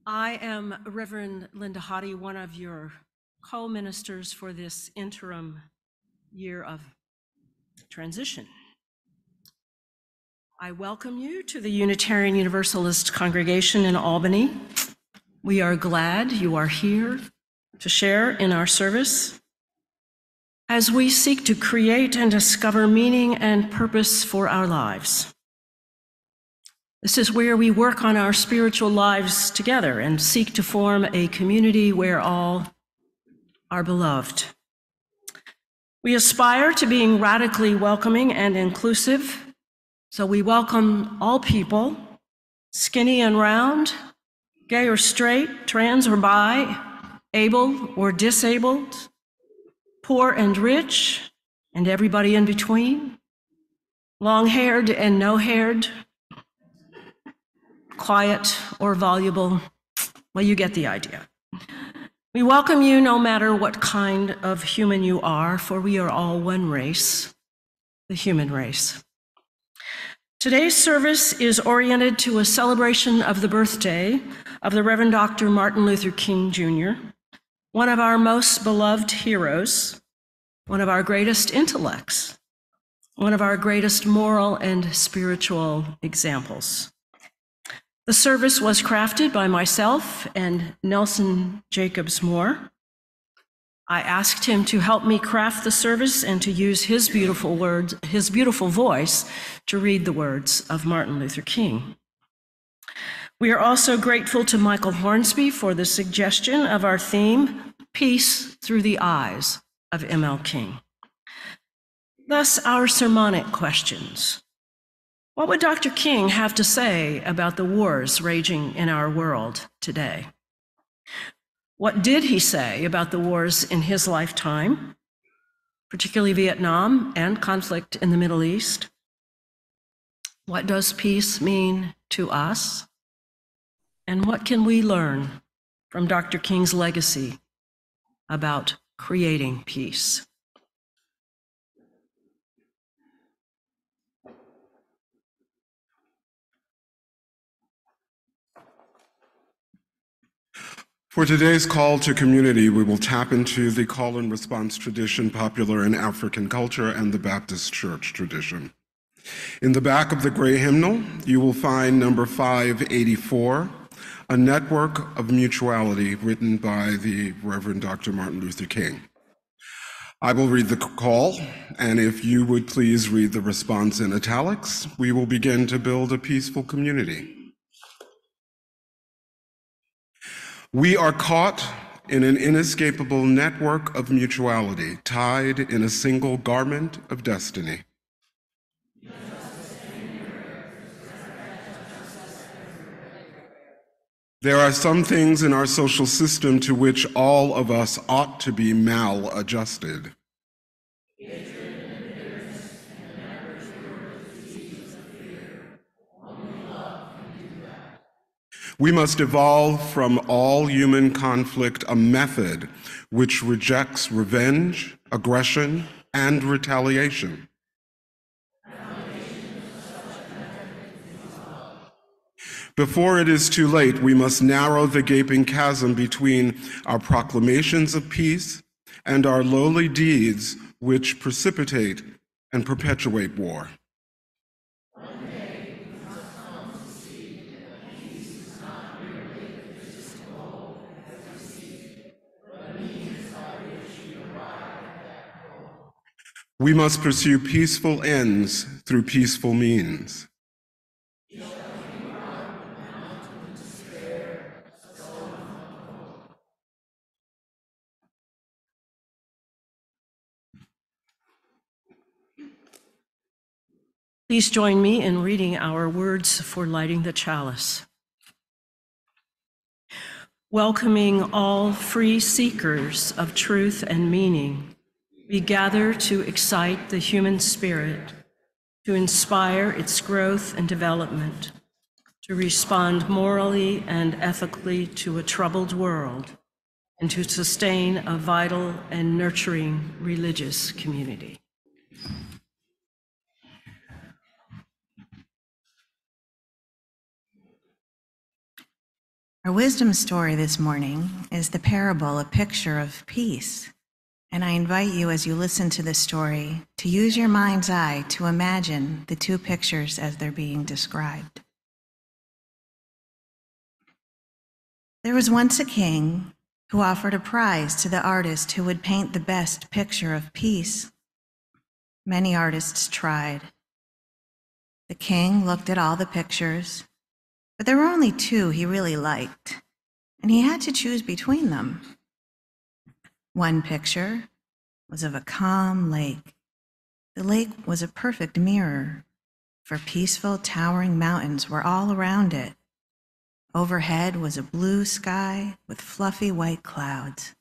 I am Reverend Linda Hottie, one of your co-ministers for this interim year of transition. I welcome you to the Unitarian Universalist congregation in Albany. We are glad you are here to share in our service as we seek to create and discover meaning and purpose for our lives. This is where we work on our spiritual lives together and seek to form a community where all are beloved. We aspire to being radically welcoming and inclusive, so we welcome all people, skinny and round, gay or straight, trans or bi, able or disabled, poor and rich, and everybody in between, long-haired and no-haired, quiet or voluble. Well, you get the idea. We welcome you no matter what kind of human you are, for we are all one race, the human race. Today's service is oriented to a celebration of the birthday of the Reverend Dr. Martin Luther King Jr., one of our most beloved heroes, one of our greatest intellects, one of our greatest moral and spiritual examples. The service was crafted by myself and Nelson Jacobs Moore. I asked him to help me craft the service and to use his beautiful words, his beautiful voice, to read the words of Martin Luther King. We are also grateful to Michael Hornsby for the suggestion of our theme, Peace Through the Eyes of MLKing. Thus, our sermonic questions. What would Dr. King have to say about the wars raging in our world today? What did he say about the wars in his lifetime, particularly Vietnam and conflict in the Middle East? What does peace mean to us? And what can we learn from Dr. King's legacy about creating peace? For today's call to community, we will tap into the call and response tradition popular in African culture and the Baptist church tradition. In the back of the gray hymnal, you will find number 584, a network of mutuality written by the Reverend Dr. Martin Luther King. I will read the call, and if you would please read the response in italics, we will begin to build a peaceful community. We are caught in an inescapable network of mutuality, tied in a single garment of destiny. There are some things in our social system to which all of us ought to be maladjusted. We must evolve from all human conflict a method which rejects revenge, aggression, and retaliation. Before it is too late, we must narrow the gaping chasm between our proclamations of peace and our lowly deeds which precipitate and perpetuate war. We must pursue peaceful ends through peaceful means. Please join me in reading our words for lighting the chalice. Welcoming all free seekers of truth and meaning, we gather to excite the human spirit, to inspire its growth and development, to respond morally and ethically to a troubled world, and to sustain a vital and nurturing religious community. Our wisdom story this morning is the parable, A Picture of Peace. And I invite you, as you listen to this story, to use your mind's eye to imagine the two pictures as they're being described. There was once a king who offered a prize to the artist who would paint the best picture of peace. Many artists tried. The king looked at all the pictures, but there were only two he really liked, and he had to choose between them. One picture was of a calm lake. The lake was a perfect mirror, for peaceful, towering mountains were all around it. Overhead was a blue sky with fluffy white clouds.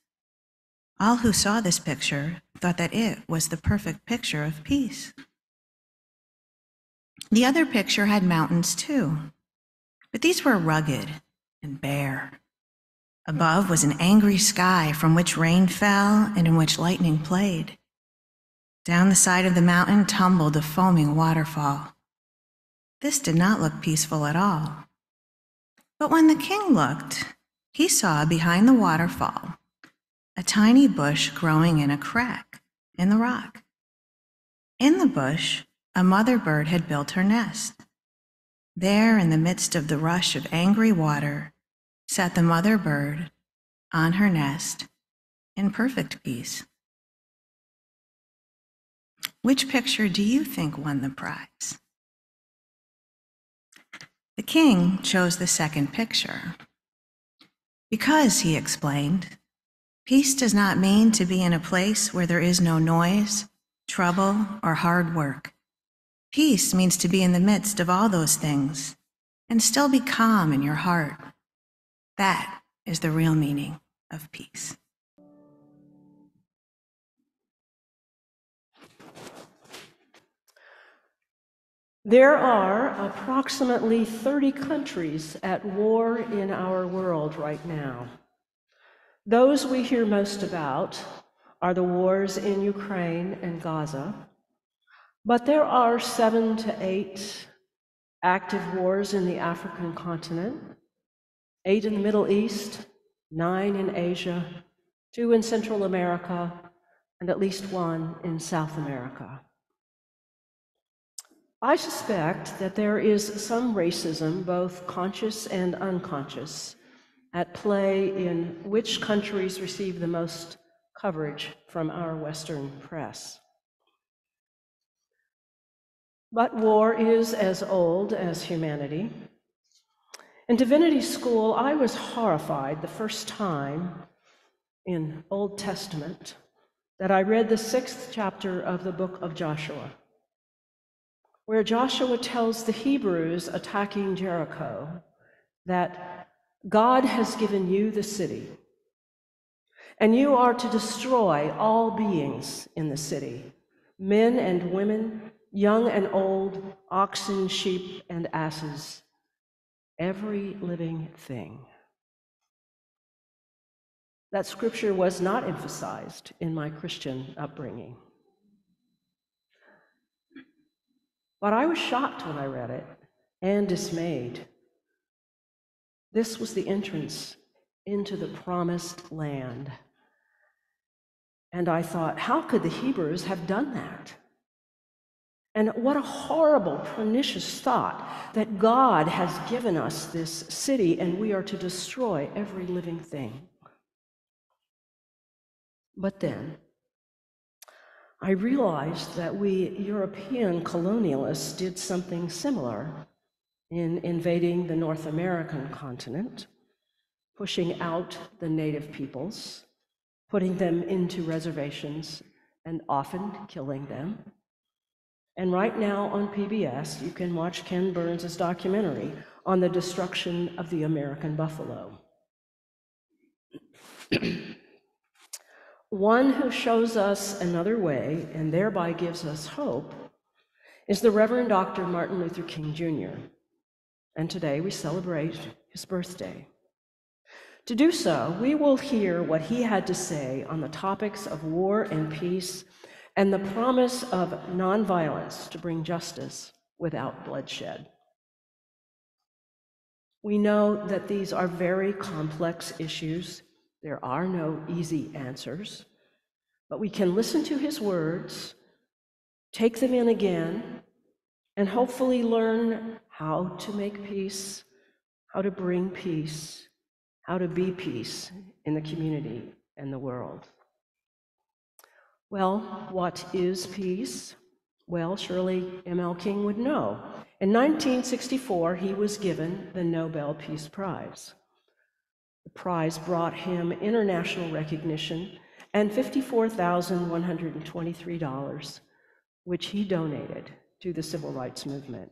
All who saw this picture thought that it was the perfect picture of peace. The other picture had mountains too, but these were rugged and bare. Above was an angry sky from which rain fell and in which lightning played. Down the side of the mountain tumbled a foaming waterfall. This did not look peaceful at all. But when the king looked, he saw behind the waterfall a tiny bush growing in a crack in the rock. In the bush, a mother bird had built her nest. There, in the midst of the rush of angry water, sat the mother bird on her nest in perfect peace. Which picture do you think won the prize? The king chose the second picture. Because, he explained, peace does not mean to be in a place where there is no noise, trouble, or hard work. Peace means to be in the midst of all those things and still be calm in your heart. That is the real meaning of peace. There are approximately 30 countries at war in our world right now. Those we hear most about are the wars in Ukraine and Gaza, but there are 7 to 8 active wars in the African continent, 8 in the Middle East, 9 in Asia, 2 in Central America, and at least 1 in South America. I suspect that there is some racism, both conscious and unconscious, at play in which countries receive the most coverage from our Western press. But war is as old as humanity. In divinity school, I was horrified the first time in Old Testament that I read the 6th chapter of the book of Joshua, where Joshua tells the Hebrews attacking Jericho that God has given you the city, and you are to destroy all beings in the city, men and women, young and old, oxen, sheep, and asses, every living thing. That scripture was not emphasized in my Christian upbringing. But I was shocked when I read it and dismayed. This was the entrance into the promised land. And I thought, how could the Hebrews have done that? And what a horrible, pernicious thought that God has given us this city and we are to destroy every living thing. But then I realized that we European colonialists did something similar in invading the North American continent, pushing out the native peoples, putting them into reservations, and often killing them. And right now on PBS, you can watch Ken Burns' documentary on the destruction of the American buffalo. One who shows us another way and thereby gives us hope is the Reverend Dr. Martin Luther King Jr. And today we celebrate his birthday. To do so, we will hear what he had to say on the topics of war and peace and the promise of nonviolence to bring justice without bloodshed. We know that these are very complex issues. There are no easy answers, but we can listen to his words, take them in again, and hopefully learn how to make peace, how to bring peace, how to be peace in the community and the world. Well, what is peace? Well, surely MLKing would know. In 1964, he was given the Nobel Peace Prize. The prize brought him international recognition and $54,123, which he donated to the civil rights movement.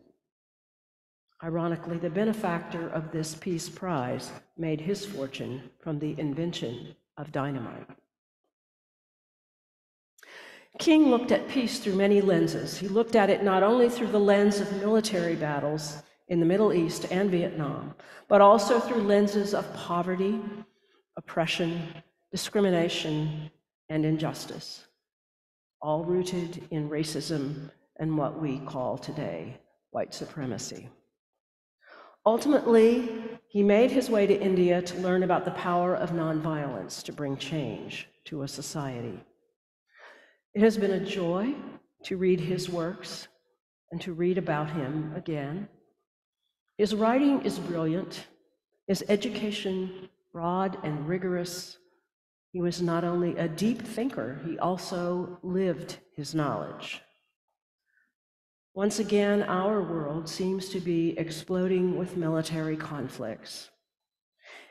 Ironically, the benefactor of this Peace Prize made his fortune from the invention of dynamite. King looked at peace through many lenses. He looked at it not only through the lens of military battles in the Middle East and Vietnam, but also through lenses of poverty, oppression, discrimination, and injustice, all rooted in racism and what we call today white supremacy. Ultimately, he made his way to India to learn about the power of nonviolence to bring change to a society. It has been a joy to read his works and to read about him again. His writing is brilliant, his education broad and rigorous. He was not only a deep thinker, he also lived his knowledge. Once again, our world seems to be exploding with military conflicts.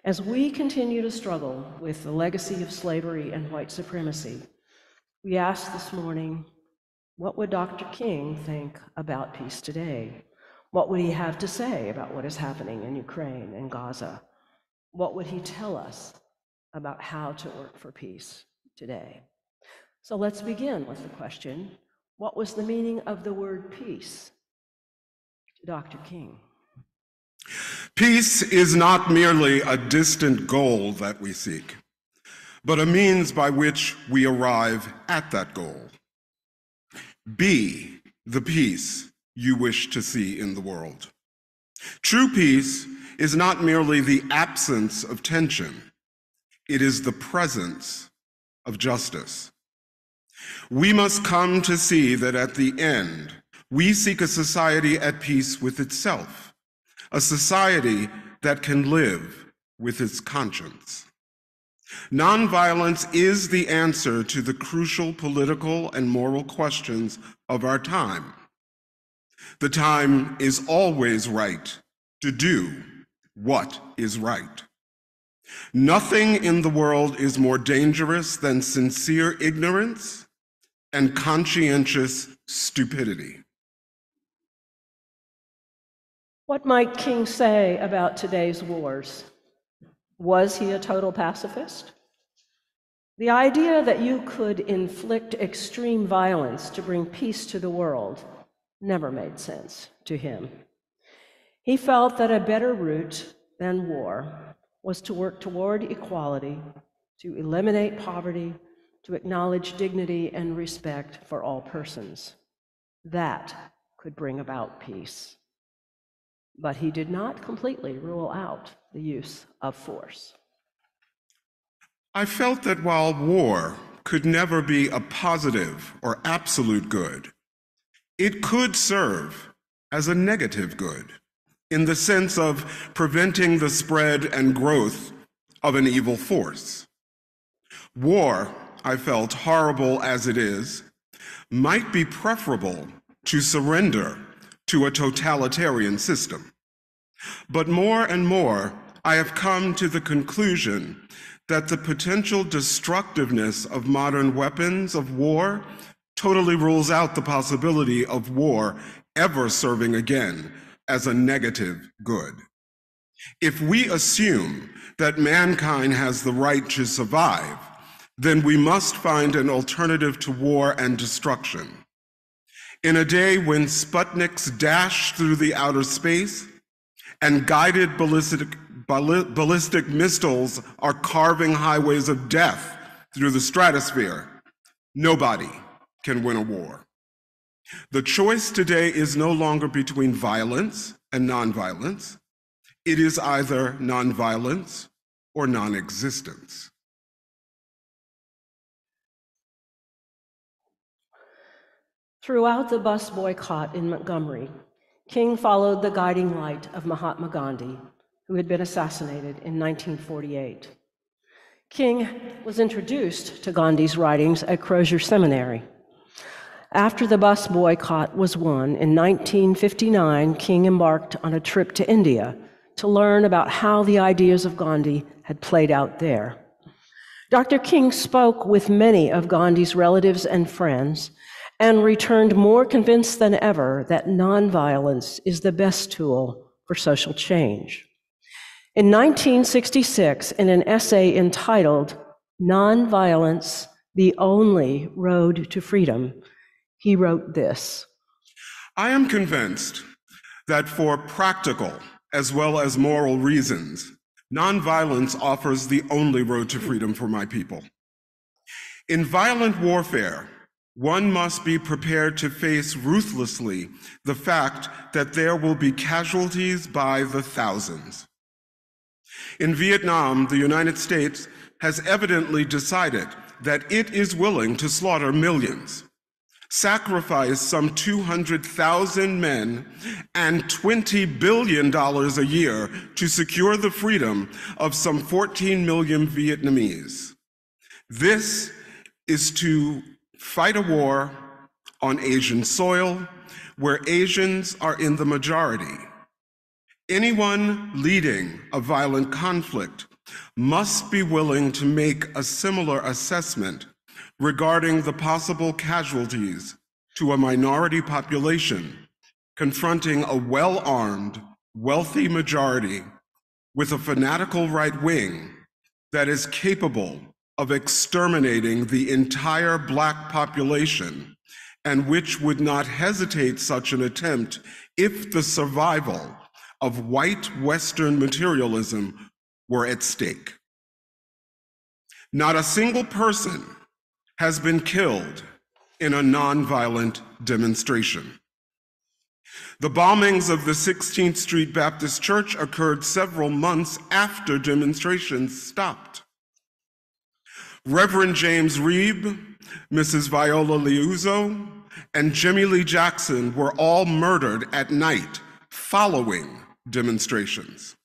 As we continue to struggle with the legacy of slavery and white supremacy, we asked this morning, what would Dr. King think about peace today? What would he have to say about what is happening in Ukraine and Gaza? What would he tell us about how to work for peace today? So let's begin with the question, what was the meaning of the word peace to Dr. King? Peace is not merely a distant goal that we seek, but a means by which we arrive at that goal. Be the peace you wish to see in the world. True peace is not merely the absence of tension, it is the presence of justice. We must come to see that at the end, we seek a society at peace with itself, a society that can live with its conscience. Nonviolence is the answer to the crucial political and moral questions of our time. The time is always right to do what is right. Nothing in the world is more dangerous than sincere ignorance and conscientious stupidity. What might King say about today's wars? Was he a total pacifist? The idea that you could inflict extreme violence to bring peace to the world never made sense to him. He felt that a better route than war was to work toward equality, to eliminate poverty, to acknowledge dignity and respect for all persons. That could bring about peace. But he did not completely rule out the use of force. I felt that while war could never be a positive or absolute good, it could serve as a negative good in the sense of preventing the spread and growth of an evil force. War, I felt, horrible as it is, might be preferable to surrender to a totalitarian system. But more and more, I have come to the conclusion that the potential destructiveness of modern weapons of war totally rules out the possibility of war ever serving again as a negative good. If we assume that mankind has the right to survive, then we must find an alternative to war and destruction. In a day when Sputniks dash through the outer space and guided ballistic missiles are carving highways of death through the stratosphere, nobody can win a war. The choice today is no longer between violence and nonviolence. It is either nonviolence or non-existence. Throughout the bus boycott in Montgomery, King followed the guiding light of Mahatma Gandhi, who had been assassinated in 1948. King was introduced to Gandhi's writings at Crozier Seminary. After the bus boycott was won in 1959, King embarked on a trip to India to learn about how the ideas of Gandhi had played out there. Dr. King spoke with many of Gandhi's relatives and friends and returned more convinced than ever that nonviolence is the best tool for social change. In 1966, in an essay entitled "Nonviolence, the Only Road to Freedom," he wrote this: I am convinced that for practical as well as moral reasons, nonviolence offers the only road to freedom for my people. In violent warfare, one must be prepared to face ruthlessly the fact that there will be casualties by the thousands. In Vietnam, the United States has evidently decided that it is willing to slaughter millions, sacrifice some 200,000 men and $20 billion a year to secure the freedom of some 14 million Vietnamese. This is to fight a war on Asian soil where Asians are in the majority. Anyone leading a violent conflict must be willing to make a similar assessment regarding the possible casualties to a minority population confronting a well-armed, wealthy majority with a fanatical right wing that is capable of exterminating the entire Black population and which would not hesitate such an attempt if the survival of white Western materialism were at stake. Not a single person has been killed in a nonviolent demonstration. The bombings of the 16th Street Baptist Church occurred several months after demonstrations stopped. Reverend James Reeb, Mrs. Viola Liuzzo, and Jimmy Lee Jackson were all murdered at night following demonstrations.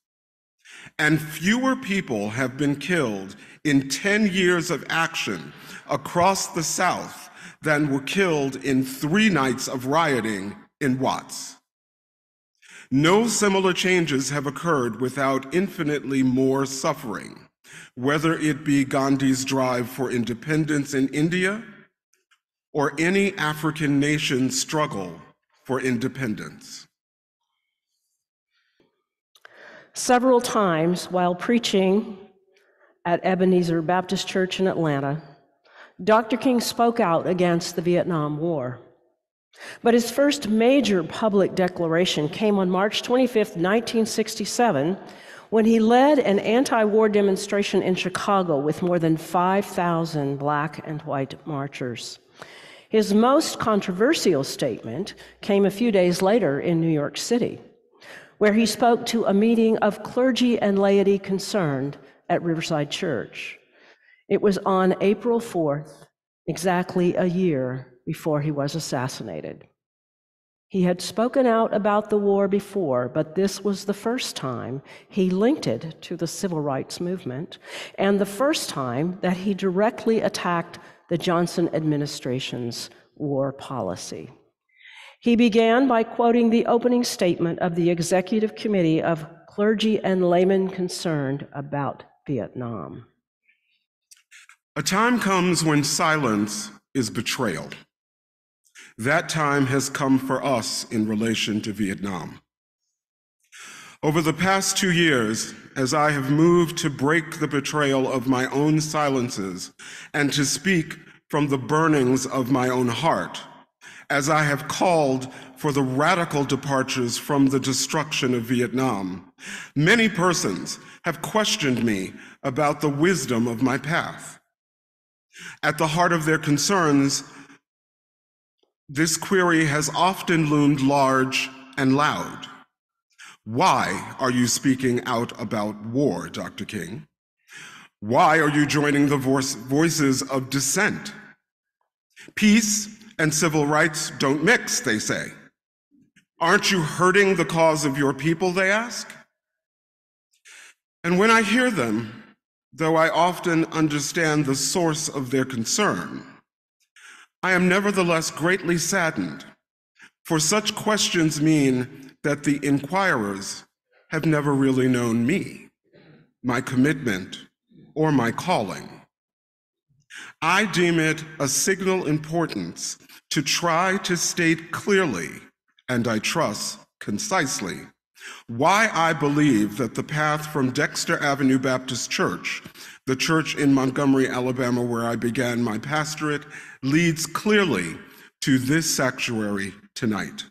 And fewer people have been killed in 10 years of action across the South than were killed in 3 nights of rioting in Watts. No similar changes have occurred without infinitely more suffering, whether it be Gandhi's drive for independence in India or any African nation's struggle for independence. Several times while preaching at Ebenezer Baptist Church in Atlanta, Dr. King spoke out against the Vietnam War. But his first major public declaration came on March 25, 1967, when he led an anti-war demonstration in Chicago with more than 5,000 Black and white marchers. His most controversial statement came a few days later in New York City, where he spoke to a meeting of clergy and laity concerned at Riverside Church. It was on April 4th, exactly a year before he was assassinated. He had spoken out about the war before, but this was the first time he linked it to the civil rights movement, and the first time that he directly attacked the Johnson administration's war policy. He began by quoting the opening statement of the Executive Committee of Clergy and Laymen Concerned about Vietnam. A time comes when silence is betrayal. That time has come for us in relation to Vietnam. Over the past 2 years, as I have moved to break the betrayal of my own silences and to speak from the burnings of my own heart, as I have called for the radical departures from the destruction of Vietnam, many persons have questioned me about the wisdom of my path. At the heart of their concerns, this query has often loomed large and loud. Why are you speaking out about war, Dr. King? Why are you joining the voices of dissent? Peace and civil rights don't mix, they say. Aren't you hurting the cause of your people, they ask? And when I hear them, though I often understand the source of their concern, I am nevertheless greatly saddened, for such questions mean that the inquirers have never really known me, my commitment, or my calling. I deem it a signal importance to try to state clearly, and I trust concisely, why I believe that the path from Dexter Avenue Baptist Church, the church in Montgomery, Alabama, where I began my pastorate, leads clearly to this sanctuary tonight.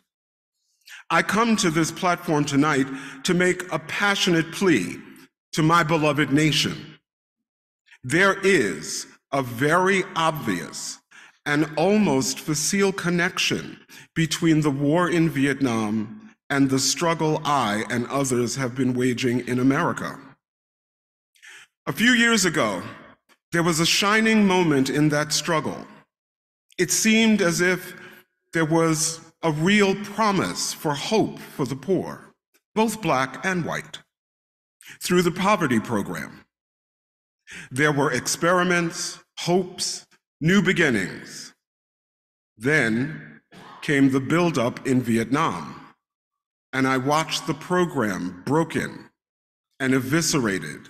I come to this platform tonight to make a passionate plea to my beloved nation. There is a very obvious and almost facile connection between the war in Vietnam and the struggle I and others have been waging in America. A few years ago, there was a shining moment in that struggle. It seemed as if there was a real promise for hope for the poor, both Black and white, through the poverty program. There were experiments, hopes, new beginnings. Then came the buildup in Vietnam, and I watched the program broken and eviscerated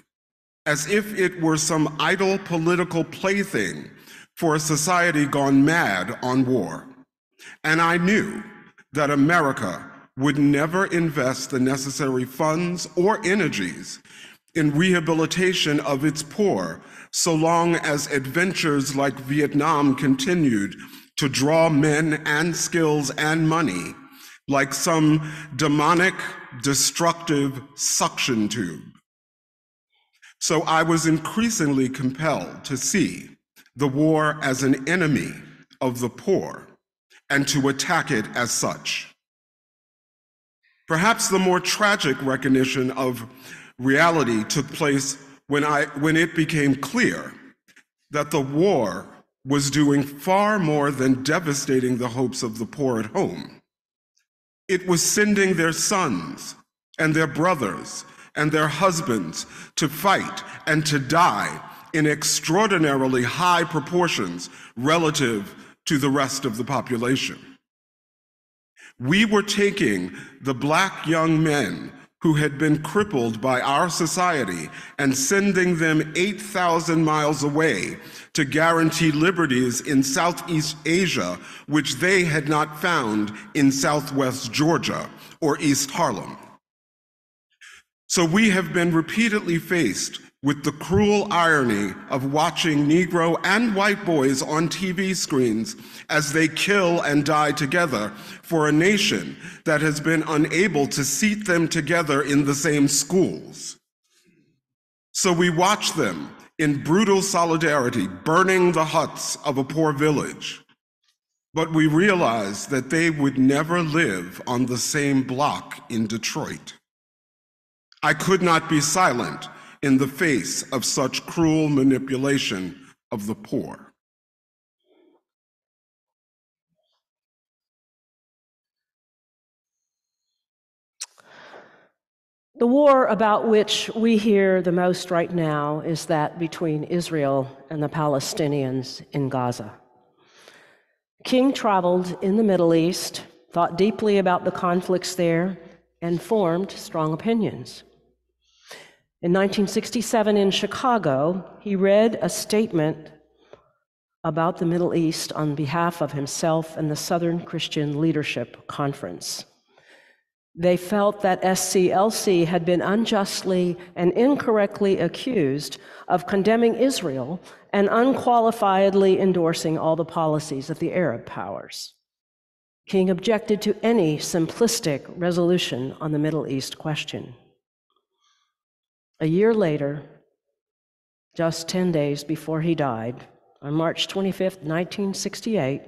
as if it were some idle political plaything for a society gone mad on war. And I knew that America would never invest the necessary funds or energies in rehabilitation of its poor so long as adventures like Vietnam continued to draw men and skills and money like some demonic, destructive suction tube. So I was increasingly compelled to see the war as an enemy of the poor and to attack it as such. Perhaps the more tragic recognition of reality took place when it became clear that the war was doing far more than devastating the hopes of the poor at home. It was sending their sons and their brothers and their husbands to fight and to die in extraordinarily high proportions relative to the rest of the population. We were taking the Black young men who had been crippled by our society and sending them 8,000 miles away to guarantee liberties in Southeast Asia, which they had not found in Southwest Georgia or East Harlem. So we have been repeatedly faced with the cruel irony of watching Negro and white boys on TV screens as they kill and die together for a nation that has been unable to seat them together in the same schools. So we watch them in brutal solidarity burning the huts of a poor village, but we realize that they would never live on the same block in Detroit. I could not be silent in the face of such cruel manipulation of the poor. The war about which we hear the most right now is that between Israel and the Palestinians in Gaza. King traveled in the Middle East, thought deeply about the conflicts there, and formed strong opinions. In 1967 in Chicago, he read a statement about the Middle East on behalf of himself and the Southern Christian Leadership Conference. They felt that SCLC had been unjustly and incorrectly accused of condemning Israel and unqualifiedly endorsing all the policies of the Arab powers. King objected to any simplistic resolution on the Middle East question. A year later, just 10 days before he died, on March 25, 1968,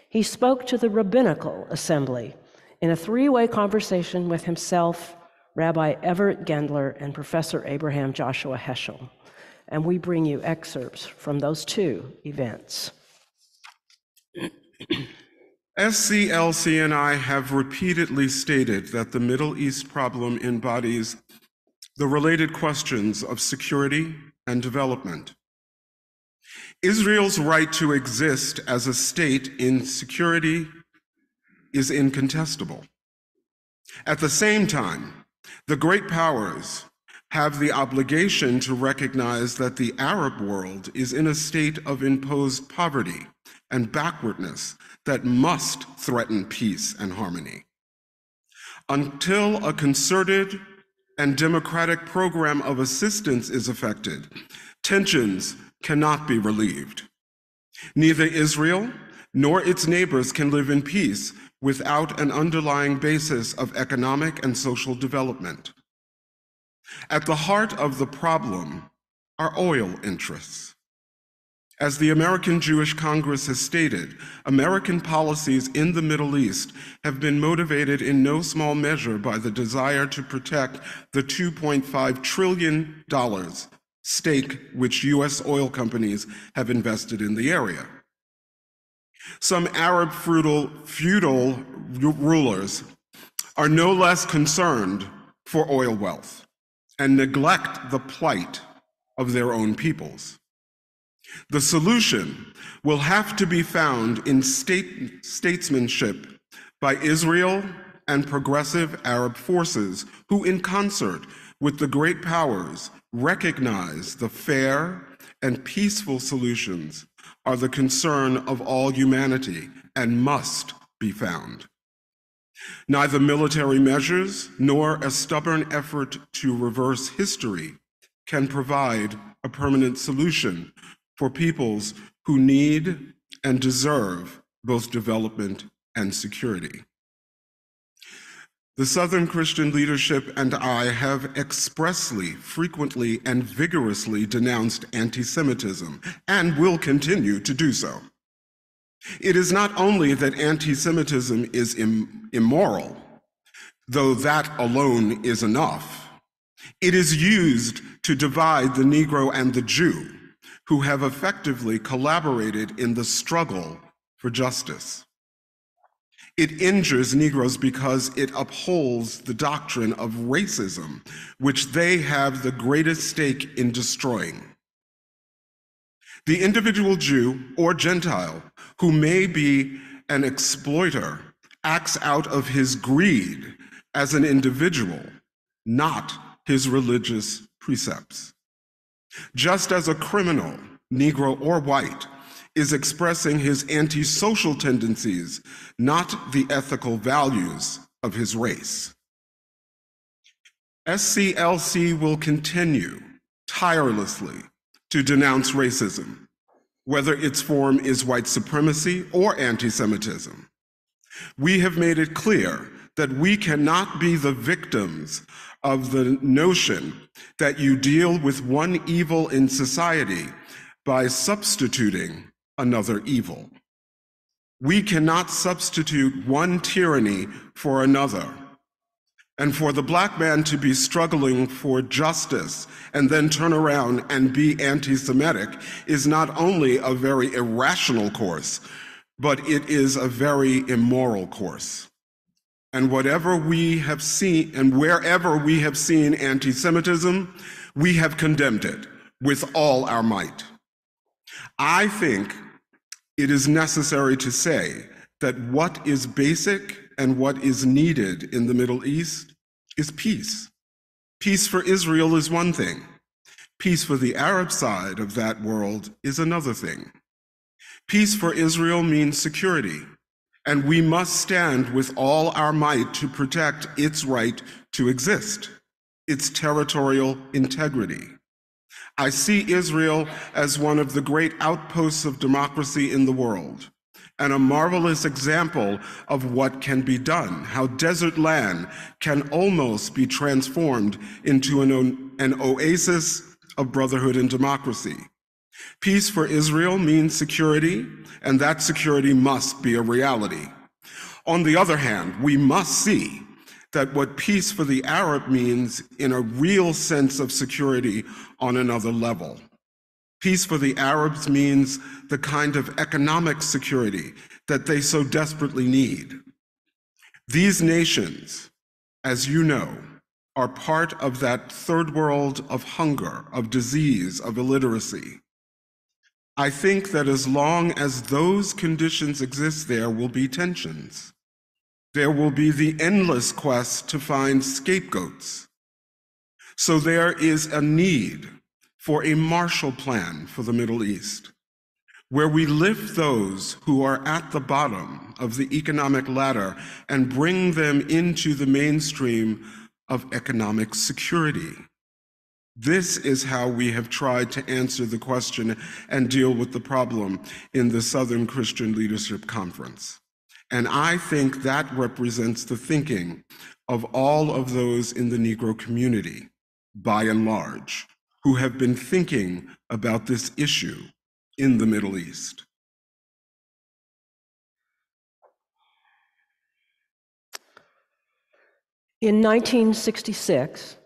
he spoke to the Rabbinical Assembly in a three-way conversation with himself, Rabbi Everett Gendler and Professor Abraham Joshua Heschel. And we bring you excerpts from those two events. SCLC and I have repeatedly stated that the Middle East problem embodies the related questions of security and development. Israel's right to exist as a state in security is incontestable. At the same time, the great powers have the obligation to recognize that the Arab world is in a state of imposed poverty and backwardness that must threaten peace and harmony. Until a concerted and democratic program of assistance is effected, tensions cannot be relieved. Neither Israel nor its neighbors can live in peace without an underlying basis of economic and social development. At the heart of the problem are oil interests. As the American Jewish Congress has stated, American policies in the Middle East have been motivated in no small measure by the desire to protect the $2.5 trillion stake which U.S. oil companies have invested in the area. Some Arab feudal rulers are no less concerned for oil wealth and neglect the plight of their own peoples. The solution will have to be found in statesmanship by Israel and progressive Arab forces who, in concert with the great powers, recognize the fair and peaceful solutions are the concern of all humanity and must be found. Neither military measures nor a stubborn effort to reverse history can provide a permanent solution for peoples who need and deserve both development and security. The Southern Christian leadership and I have expressly, frequently, and vigorously denounced anti-Semitism and will continue to do so. It is not only that anti-Semitism is immoral, though that alone is enough. It is used to divide the Negro and the Jew, who have effectively collaborated in the struggle for justice. It injures Negroes because it upholds the doctrine of racism, which they have the greatest stake in destroying. The individual Jew or Gentile who may be an exploiter acts out of his greed as an individual, not his religious precepts. Just as a criminal, Negro or white, is expressing his antisocial tendencies, not the ethical values of his race. SCLC will continue tirelessly to denounce racism, whether its form is white supremacy or anti-Semitism. We have made it clear that we cannot be the victims of the notion that you deal with one evil in society by substituting another evil. We cannot substitute one tyranny for another. And for the Black man to be struggling for justice and then turn around and be anti-Semitic is not only a very irrational course, but it is a very immoral course. And whatever we have seen, and wherever we have seen anti-Semitism, we have condemned it with all our might. I think it is necessary to say that what is basic and what is needed in the Middle East is peace. Peace for Israel is one thing. Peace for the Arab side of that world is another thing. Peace for Israel means security, and we must stand with all our might to protect its right to exist, its territorial integrity. I see Israel as one of the great outposts of democracy in the world, and a marvelous example of what can be done, how desert land can almost be transformed into an oasis of brotherhood and democracy. Peace for Israel means security, and that security must be a reality. On the other hand, we must see that what peace for the Arab means in a real sense of security on another level. Peace for the Arabs means the kind of economic security that they so desperately need. These nations, as you know, are part of that third world of hunger, of disease, of illiteracy. I think that as long as those conditions exist, there will be tensions. There will be the endless quest to find scapegoats. So there is a need for a Marshall Plan for the Middle East, where we lift those who are at the bottom of the economic ladder and bring them into the mainstream of economic security. This is how we have tried to answer the question and deal with the problem in the Southern Christian Leadership Conference. And I think that represents the thinking of all of those in the Negro community, by and large, who have been thinking about this issue in the Middle East. In 1966,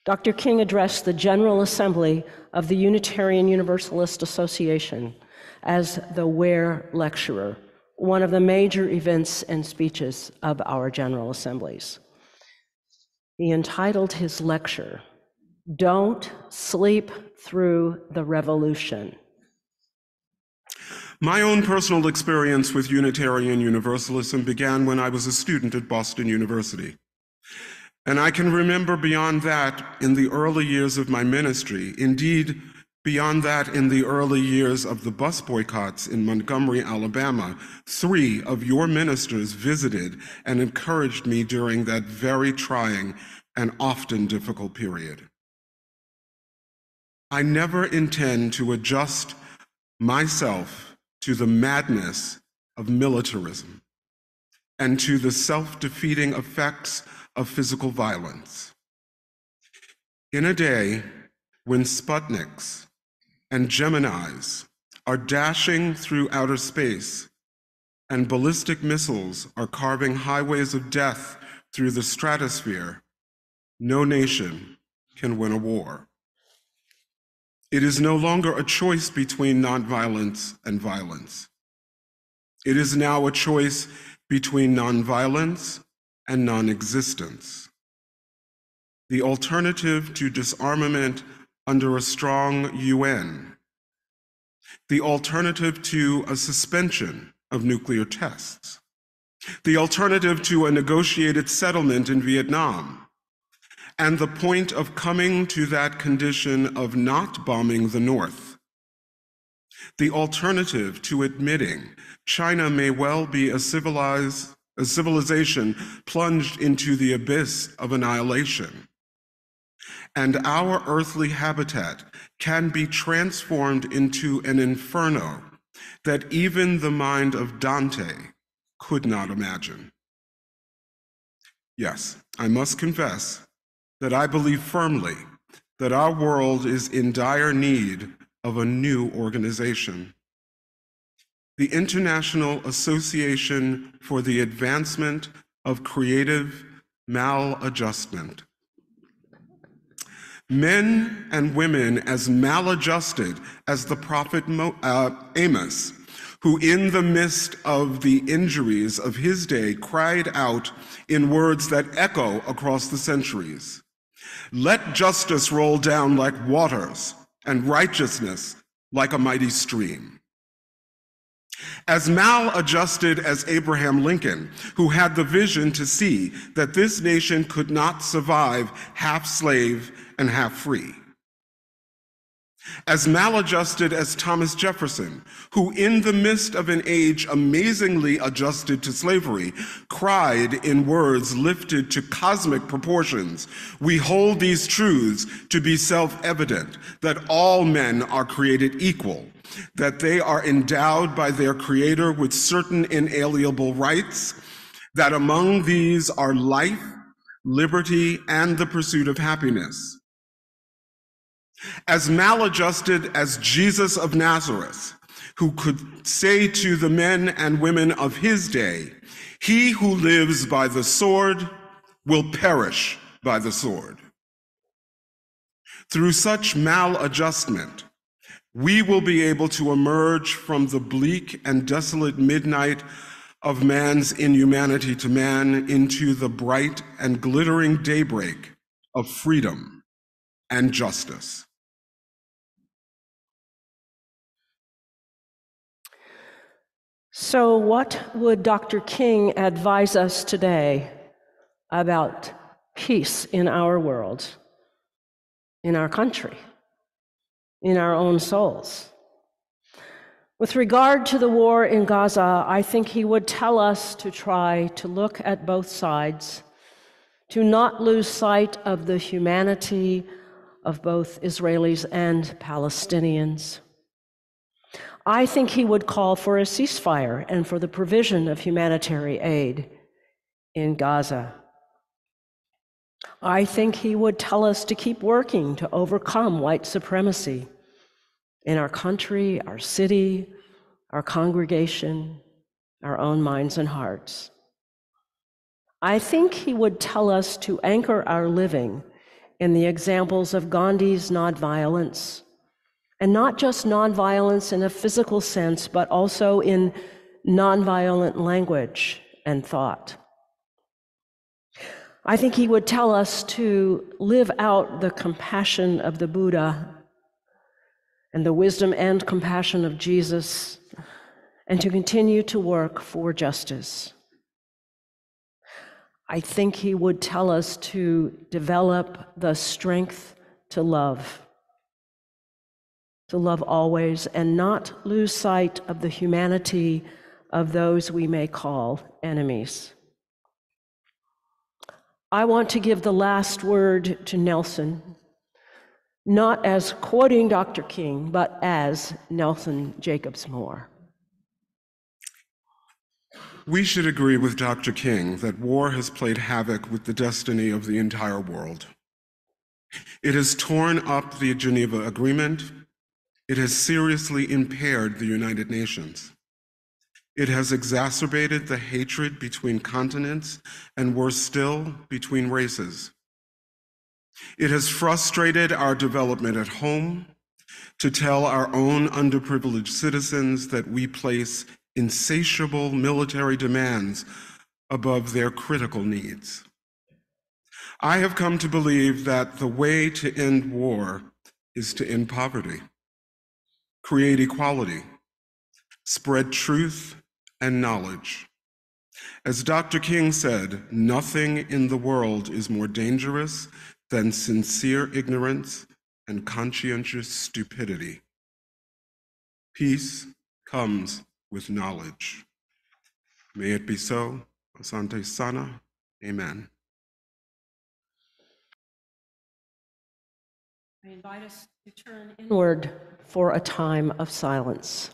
Dr. King addressed the General Assembly of the Unitarian Universalist Association as the Ware Lecturer, one of the major events and speeches of our General Assemblies. He entitled his lecture, "Don't Sleep Through the Revolution." My own personal experience with Unitarian Universalism began when I was a student at Boston University. And I can remember beyond that in the early years of my ministry, indeed, beyond that in the early years of the bus boycotts in Montgomery, Alabama, 3 of your ministers visited and encouraged me during that very trying and often difficult period. I never intend to adjust myself to the madness of militarism and to the self-defeating effects of physical violence. In a day when Sputniks and Geminis are dashing through outer space and ballistic missiles are carving highways of death through the stratosphere, no nation can win a war. It is no longer a choice between nonviolence and violence. It is now a choice between nonviolence and non-existence. The alternative to disarmament under a strong UN, the alternative to a suspension of nuclear tests, the alternative to a negotiated settlement in Vietnam, and the point of coming to that condition of not bombing the North, the alternative to admitting China may well be a civilization plunged into the abyss of annihilation, and our earthly habitat can be transformed into an inferno that even the mind of Dante could not imagine. Yes, I must confess that I believe firmly that our world is in dire need of a new organization. The International Association for the Advancement of Creative Maladjustment. Men and women as maladjusted as the prophet Amos, who in the midst of the injuries of his day cried out in words that echo across the centuries, "Let justice roll down like waters and righteousness like a mighty stream." As maladjusted as Abraham Lincoln, who had the vision to see that this nation could not survive half slave and half free. As maladjusted as Thomas Jefferson, who in the midst of an age amazingly adjusted to slavery, cried in words lifted to cosmic proportions, "We hold these truths to be self-evident, that all men are created equal, that they are endowed by their Creator with certain inalienable rights, that among these are life, liberty, and the pursuit of happiness." As maladjusted as Jesus of Nazareth, who could say to the men and women of his day, "He who lives by the sword will perish by the sword. Through such maladjustment, we will be able to emerge from the bleak and desolate midnight of man's inhumanity to man into the bright and glittering daybreak of freedom and justice. So, what would Dr. King advise us today about peace in our world, in our country, in our own souls? With regard to the war in Gaza, I think he would tell us to try to look at both sides, to not lose sight of the humanity of both Israelis and Palestinians. I think he would call for a ceasefire and for the provision of humanitarian aid in Gaza. I think he would tell us to keep working to overcome white supremacy in our country, our city, our congregation, our own minds and hearts. I think he would tell us to anchor our living in the examples of Gandhi's nonviolence, and not just nonviolence in a physical sense, but also in nonviolent language and thought. I think he would tell us to live out the compassion of the Buddha and the wisdom and compassion of Jesus, and to continue to work for justice. I think he would tell us to develop the strength to love always, and not lose sight of the humanity of those we may call enemies. I want to give the last word to Nelson, not as quoting Dr. King, but as Nelson Jacobs Moore. We should agree with Dr. King that war has played havoc with the destiny of the entire world. It has torn up the Geneva Agreement. It has seriously impaired the United Nations. It has exacerbated the hatred between continents and, worse still, between races. It has frustrated our development at home to tell our own underprivileged citizens that we place insatiable military demands above their critical needs. I have come to believe that the way to end war is to end poverty, create equality, spread truth and knowledge. As Dr. King said, nothing in the world is more dangerous than sincere ignorance and conscientious stupidity. Peace comes with knowledge. May it be so. Asante Sana. Amen. I invite us to turn inward for a time of silence.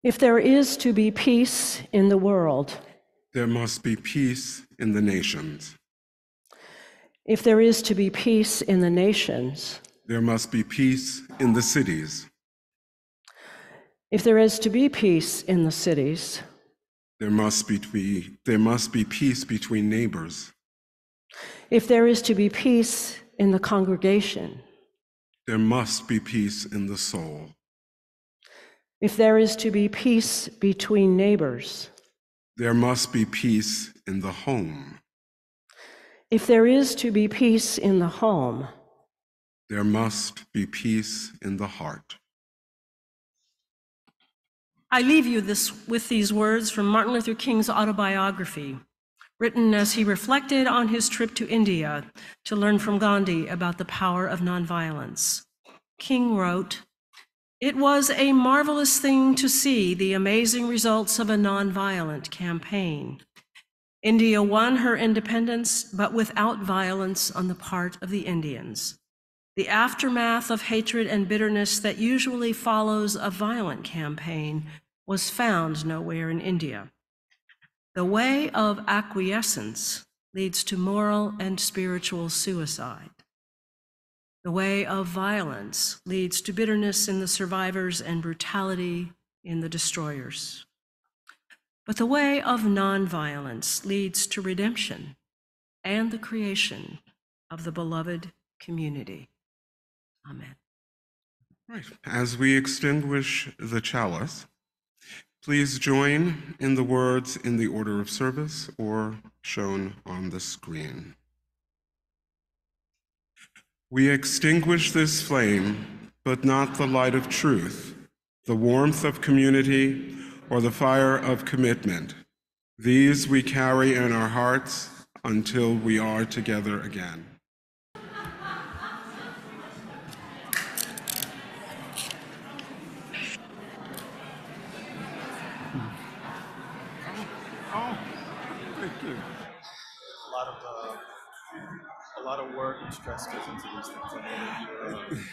If there is to be peace in the world, there must be peace in the nations. if there is to be peace in the nations, There must be peace in the cities. if there is to be peace in the cities, There must be peace between neighbors. if there is to be peace in the congregation, There must be peace in the soul. if there is to be peace between neighbors, There must be peace in the home. if there is to be peace in the home, There must be peace in the heart. I leave you with these words from Martin Luther King's autobiography, written as he reflected on his trip to India to learn from Gandhi about the power of nonviolence. King wrote, "It was a marvelous thing to see the amazing results of a nonviolent campaign. India won her independence, but without violence on the part of the Indians. The aftermath of hatred and bitterness that usually follows a violent campaign was found nowhere in India. The way of acquiescence leads to moral and spiritual suicide. The way of violence leads to bitterness in the survivors and brutality in the destroyers. But the way of nonviolence leads to redemption and the creation of the beloved community." Amen. Right. As we extinguish the chalice, please join in the words in the order of service or shown on the screen. We extinguish this flame, but not the light of truth, the warmth of community, or the fire of commitment. These we carry in our hearts until we are together again. Oh, thank you. A lot of work and stress goes into these things. I know that